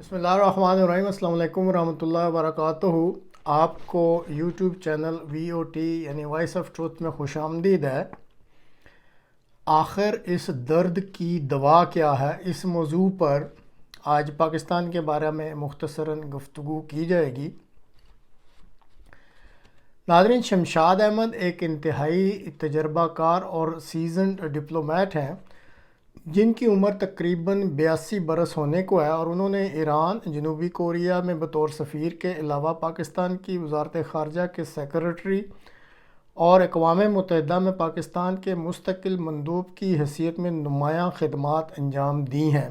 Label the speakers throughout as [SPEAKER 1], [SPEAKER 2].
[SPEAKER 1] بسم اللہ الرحمن الرحیم۔ السلام علیکم ورحمۃ اللہ وبرکاتہ۔ آپ کو یوٹیوب چینل VOT یعنی وائس آف ٹروتھ میں خوش آمدید ہے۔ آخر اس درد کی دوا کیا ہے، اس موضوع پر آج پاکستان کے بارے میں مختصراً گفتگو کی جائے گی۔ ناظرین، شمشاد احمد ایک انتہائی تجربہ کار اور سیزنڈ ڈپلومیٹ ہیں جن کی عمر تقریباً 82 برس ہونے کو ہے، اور انہوں نے ایران، جنوبی کوریا میں بطور سفیر کے علاوہ پاکستان کی وزارت خارجہ کے سیکریٹری اور اقوام متحدہ میں پاکستان کے مستقل مندوب کی حیثیت میں نمایاں خدمات انجام دی ہیں۔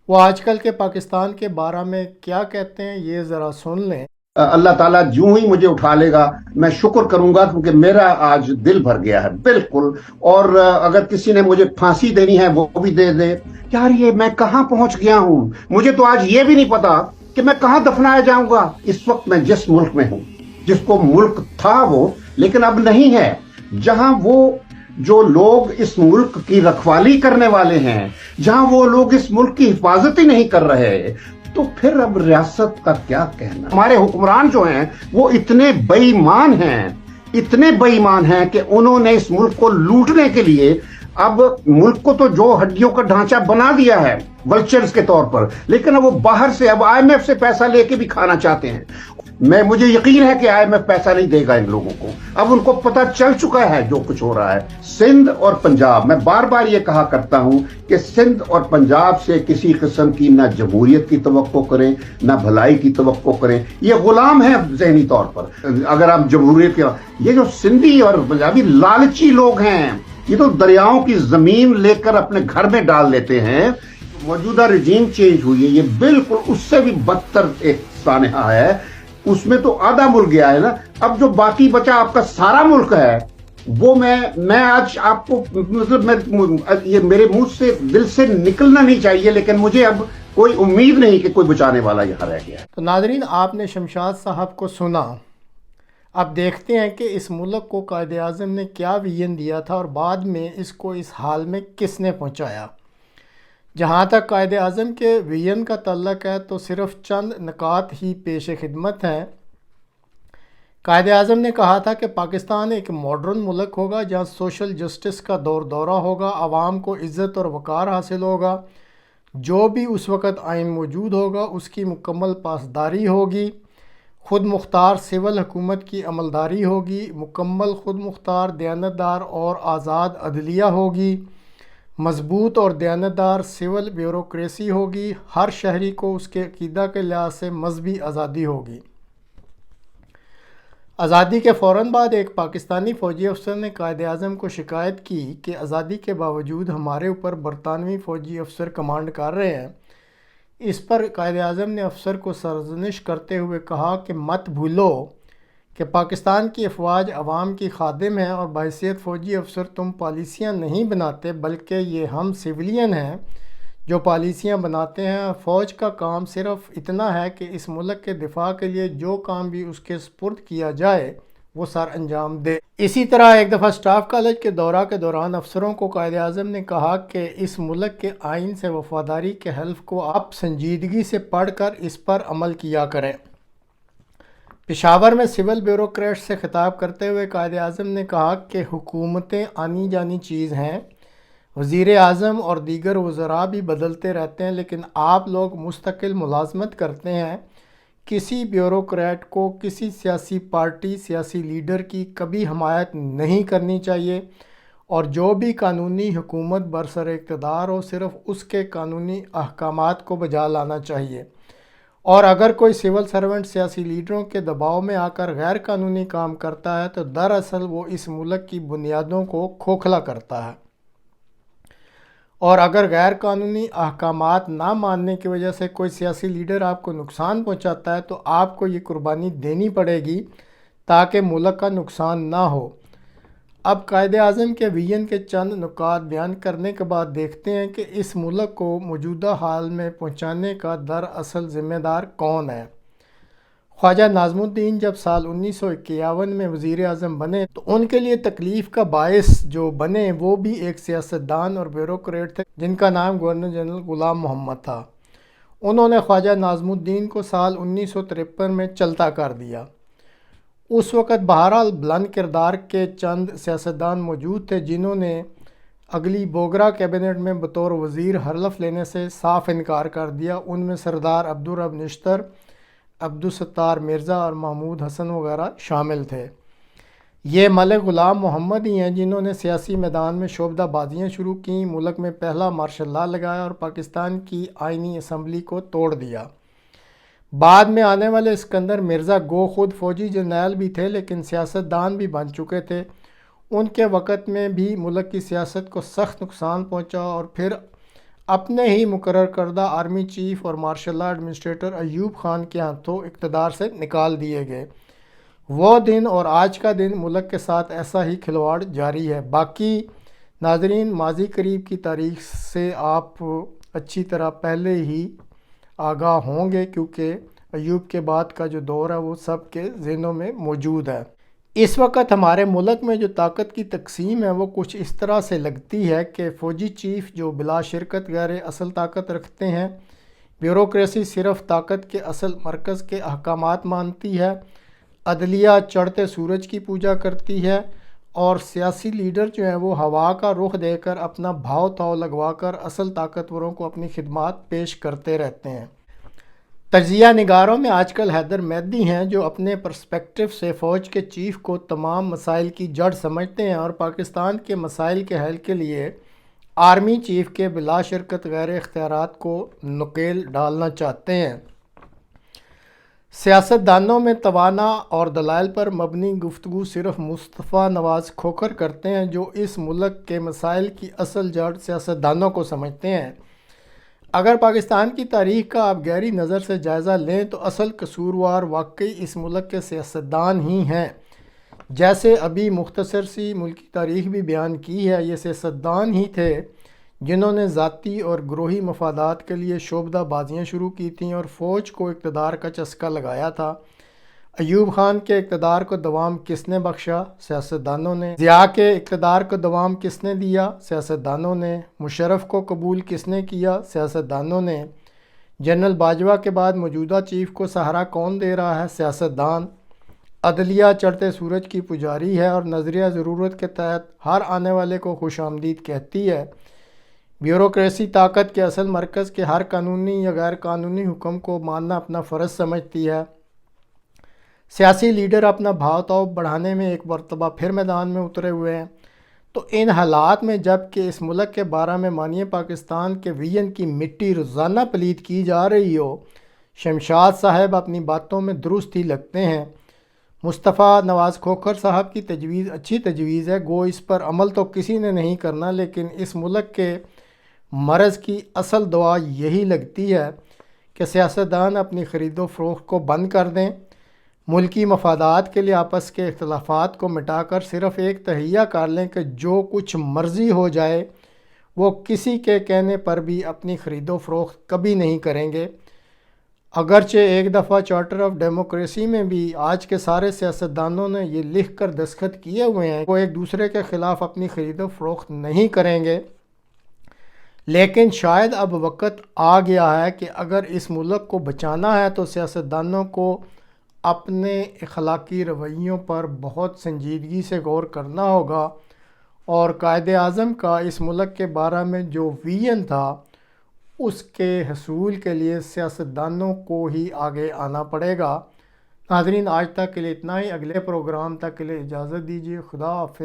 [SPEAKER 1] وہ آج کل کے پاکستان کے بارے میں کیا کہتے ہیں، یہ ذرا سن لیں۔
[SPEAKER 2] اللہ تعالیٰ جو ہی مجھے اٹھا لے گا میں شکر کروں گا، کیونکہ میرا آج دل بھر گیا ہے بالکل۔ اور اگر کسی نے مجھے پھانسی دینی ہے وہ بھی دے دے۔ یار یہ میں کہاں پہنچ گیا ہوں، مجھے تو آج یہ بھی نہیں پتا کہ میں کہاں دفنایا جاؤں گا۔ اس وقت میں جس ملک میں ہوں، جس کو ملک تھا وہ لیکن اب نہیں ہے، جہاں وہ جو لوگ اس ملک کی رکھوالی کرنے والے ہیں، جہاں وہ لوگ اس ملک کی حفاظت ہی نہیں کر رہے، تو پھر اب ریاست کا کیا کہنا۔ ہمارے حکمران جو ہیں وہ اتنے بے ایمان ہیں، اتنے بے ایمان ہیں کہ انہوں نے اس ملک کو لوٹنے کے لیے اب ملک کو تو جو ہڈیوں کا ڈھانچہ بنا دیا ہے ولچرز کے طور پر، لیکن اب وہ باہر سے اب IMF سے پیسہ لے کے بھی کھانا چاہتے ہیں۔ مجھے یقین ہے کہ IMF پیسہ نہیں دے گا ان لوگوں کو، اب ان کو پتہ چل چکا ہے جو کچھ ہو رہا ہے۔ سندھ اور پنجاب، میں بار بار یہ کہا کرتا ہوں کہ سندھ اور پنجاب سے کسی قسم کی نہ جمہوریت کی توقع کریں، نہ بھلائی کی توقع کریں، یہ غلام ہیں ذہنی طور پر۔ اگر آپ جمہوریت کے، یہ جو سندھی اور پنجابی لالچی لوگ ہیں، یہ تو دریاؤں کی زمین لے کر اپنے گھر میں ڈال لیتے ہیں۔ موجودہ رجیم چینج ہوئی ہے، یہ بالکل اس سے بھی بدتر ایک سانحہ ہے۔ اس میں تو آدھا ملک گیا ہے نا، اب جو باقی بچا آپ کا سارا ملک ہے وہ میں آج آپ کو مطلب یہ میرے منہ سے دل سے نکلنا نہیں چاہیے، لیکن مجھے اب کوئی امید نہیں کہ کوئی بچانے والا یہاں رہ گیا ہے۔
[SPEAKER 1] تو ناظرین، آپ نے شمشاد صاحب کو سنا، اب دیکھتے ہیں کہ اس ملک کو قائد اعظم نے کیا ویژن دیا تھا اور بعد میں اس کو اس حال میں کس نے پہنچایا۔ جہاں تک قائد اعظم کے ویژن کا تعلق ہے تو صرف چند نکات ہی پیش خدمت ہیں۔ قائد اعظم نے کہا تھا کہ پاکستان ایک ماڈرن ملک ہوگا جہاں سوشل جسٹس کا دورہ ہوگا، عوام کو عزت اور وقار حاصل ہوگا، جو بھی اس وقت آئین موجود ہوگا اس کی مکمل پاسداری ہوگی، خود مختار سول حکومت کی عملداری ہوگی، مکمل خود مختار دیانتدار اور آزاد عدلیہ ہوگی، مضبوط اور دیانتدار سول بیوروکریسی ہوگی، ہر شہری کو اس کے عقیدہ کے لحاظ سے مذہبی آزادی ہوگی۔ آزادی کے فوراً بعد ایک پاکستانی فوجی افسر نے قائد اعظم کو شکایت کی کہ آزادی کے باوجود ہمارے اوپر برطانوی فوجی افسر کمانڈ کر رہے ہیں۔ اس پر قائد اعظم نے افسر کو سرزنش کرتے ہوئے کہا کہ مت بھولو کہ پاکستان کی افواج عوام کی خادم ہے، اور بحیثیت فوجی افسر تم پالیسیاں نہیں بناتے بلکہ یہ ہم سویلین ہیں جو پالیسیاں بناتے ہیں۔ فوج کا کام صرف اتنا ہے کہ اس ملک کے دفاع کے لیے جو کام بھی اس کے سپرد کیا جائے وہ سر انجام دے۔ اسی طرح ایک دفعہ سٹاف کالج کے دورہ کے دوران افسروں کو قائد اعظم نے کہا کہ اس ملک کے آئین سے وفاداری کے حلف کو آپ سنجیدگی سے پڑھ کر اس پر عمل کیا کریں۔ پشاور میں سول بیوروکریٹ سے خطاب کرتے ہوئے قائد اعظم نے کہا کہ حکومتیں آنی جانی چیز ہیں، وزیر اعظم اور دیگر وزراء بھی بدلتے رہتے ہیں، لیکن آپ لوگ مستقل ملازمت کرتے ہیں۔ کسی بیوروکریٹ کو کسی سیاسی پارٹی، سیاسی لیڈر کی کبھی حمایت نہیں کرنی چاہیے، اور جو بھی قانونی حکومت برسر اقتدار ہو صرف اس کے قانونی احکامات کو بجا لانا چاہیے، اور اگر کوئی سول سرونٹ سیاسی لیڈروں کے دباؤ میں آ کر غیر قانونی کام کرتا ہے تو دراصل وہ اس ملک کی بنیادوں کو کھوکھلا کرتا ہے، اور اگر غیر قانونی احکامات نہ ماننے کی وجہ سے کوئی سیاسی لیڈر آپ کو نقصان پہنچاتا ہے تو آپ کو یہ قربانی دینی پڑے گی تاکہ ملک کا نقصان نہ ہو۔ اب قائد اعظم کے ویژن کے چند نکات بیان کرنے کے بعد دیکھتے ہیں کہ اس ملک کو موجودہ حال میں پہنچانے کا دراصل ذمہ دار کون ہے۔ خواجہ ناظم الدین جب سال 1951 میں وزیر اعظم بنے تو ان کے لیے تکلیف کا باعث جو بنے وہ بھی ایک سیاستدان اور بیوروکریٹ تھے جن کا نام گورنر جنرل غلام محمد تھا۔ انہوں نے خواجہ ناظم الدین کو سال 1953 میں چلتا کر دیا۔ اس وقت بہرحال بلند کردار کے چند سیاستدان موجود تھے جنہوں نے اگلی بوگرا کیبنٹ میں بطور وزیر حلف لینے سے صاف انکار کر دیا۔ ان میں سردار عبدالرب نشتر، عبدالستار مرزا اور محمود حسن وغیرہ شامل تھے۔ یہ ملک غلام محمد ہی ہیں جنہوں نے سیاسی میدان میں شعبدہ بازیاں شروع کیں، ملک میں پہلا مارشل لا لگایا اور پاکستان کی آئینی اسمبلی کو توڑ دیا۔ بعد میں آنے والے اسکندر مرزا گو خود فوجی جرنیل بھی تھے لیکن سیاستدان بھی بن چکے تھے۔ ان کے وقت میں بھی ملک کی سیاست کو سخت نقصان پہنچا اور پھر اپنے ہی مقرر کردہ آرمی چیف اور martial law administrator Ayub Khan کے ہاتھوں اقتدار سے نکال دیے گئے۔ وہ دن اور آج کا دن ملک کے ساتھ ایسا ہی کھلواڑ جاری ہے۔ باقی ناظرین، ماضی قریب کی تاریخ سے آپ اچھی طرح پہلے ہی آگاہ ہوں گے کیونکہ ایوب کے بعد کا جو دور ہے وہ سب کے ذہنوں میں موجود ہے۔ اس وقت ہمارے ملک میں جو طاقت کی تقسیم ہے وہ کچھ اس طرح سے لگتی ہے کہ فوجی چیف جو بلا شرکت غیر اصل طاقت رکھتے ہیں، بیوروکریسی صرف طاقت کے اصل مرکز کے احکامات مانتی ہے، عدلیہ چڑھتے سورج کی پوجا کرتی ہے اور سیاسی لیڈر جو ہیں وہ ہوا کا رخ دے کر اپنا بھاؤ تاؤ لگوا کر اصل طاقتوروں کو اپنی خدمات پیش کرتے رہتے ہیں۔ تجزیہ نگاروں میں آج کل حیدر مہدی ہیں جو اپنے پرسپیکٹو سے فوج کے چیف کو تمام مسائل کی جڑ سمجھتے ہیں اور پاکستان کے مسائل کے حل کے لیے آرمی چیف کے بلا شرکت غیر اختیارات کو نکیل ڈالنا چاہتے ہیں۔ سیاستدانوں میں توانا اور دلائل پر مبنی گفتگو صرف مصطفیٰ نواز کھوکھر کرتے ہیں جو اس ملک کے مسائل کی اصل جڑ سیاستدانوں کو سمجھتے ہیں۔ اگر پاکستان کی تاریخ کا آپ گہری نظر سے جائزہ لیں تو اصل قصوروار واقعی اس ملک کے سیاستدان ہی ہیں۔ جیسے ابھی مختصر سی ملکی تاریخ بھی بیان کی ہے، یہ سیاستدان ہی تھے جنہوں نے ذاتی اور گروہی مفادات کے لیے شعبدہ بازیاں شروع کی تھیں اور فوج کو اقتدار کا چسکا لگایا تھا۔ ایوب خان کے اقتدار کو دوام کس نے بخشا؟ سیاستدانوں نے۔ ضیاء کے اقتدار کو دوام کس نے دیا؟ سیاستدانوں نے۔ مشرف کو قبول کس نے کیا؟ سیاستدانوں نے۔ جنرل باجوہ کے بعد موجودہ چیف کو سہرا کون دے رہا ہے؟ سیاستدان۔ عدلیہ چڑھتے سورج کی پجاری ہے اور نظریہ ضرورت کے تحت ہر آنے والے کو خوش آمدید کہتی ہے۔ بیوروکریسی طاقت کے اصل مرکز کے ہر قانونی یا غیر قانونی حکم کو ماننا اپنا فرض سمجھتی ہے۔ سیاسی لیڈر اپنا بھاؤ تاؤ بڑھانے میں ایک مرتبہ پھر میدان میں اترے ہوئے ہیں۔ تو ان حالات میں جب کہ اس ملک کے بارے میں مانیے پاکستان کے ویژن کی مٹی روزانہ پلید کی جا رہی ہو، شمشاد صاحب اپنی باتوں میں درست ہی لگتے ہیں۔ مصطفیٰ نواز کھوکھر صاحب کی تجویز اچھی تجویز ہے، گو اس پر عمل تو کسی نے نہیں کرنا، لیکن اس ملک کے مرض کی اصل دوا یہی لگتی ہے کہ سیاستدان اپنی خرید و فروخت کو بند کر دیں، ملکی مفادات کے لیے آپس کے اختلافات کو مٹا کر صرف ایک تہیہ کر لیں کہ جو کچھ مرضی ہو جائے وہ کسی کے کہنے پر بھی اپنی خرید و فروخت کبھی نہیں کریں گے۔ اگرچہ ایک دفعہ چارٹر آف ڈیموکریسی میں بھی آج کے سارے سیاستدانوں نے یہ لکھ کر دستخط کیے ہوئے ہیں وہ ایک دوسرے کے خلاف اپنی خرید و فروخت نہیں کریں گے، لیکن شاید اب وقت آ گیا ہے کہ اگر اس ملک کو بچانا ہے تو سیاستدانوں کو اپنے اخلاقی رویوں پر بہت سنجیدگی سے غور کرنا ہوگا اور قائد اعظم کا اس ملک کے بارے میں جو ویژن تھا اس کے حصول کے لیے سیاستدانوں کو ہی آگے آنا پڑے گا۔ ناظرین، آج تک کے لیے اتنا ہی، اگلے پروگرام تک کے لیے اجازت دیجیے۔ خدا حافظ۔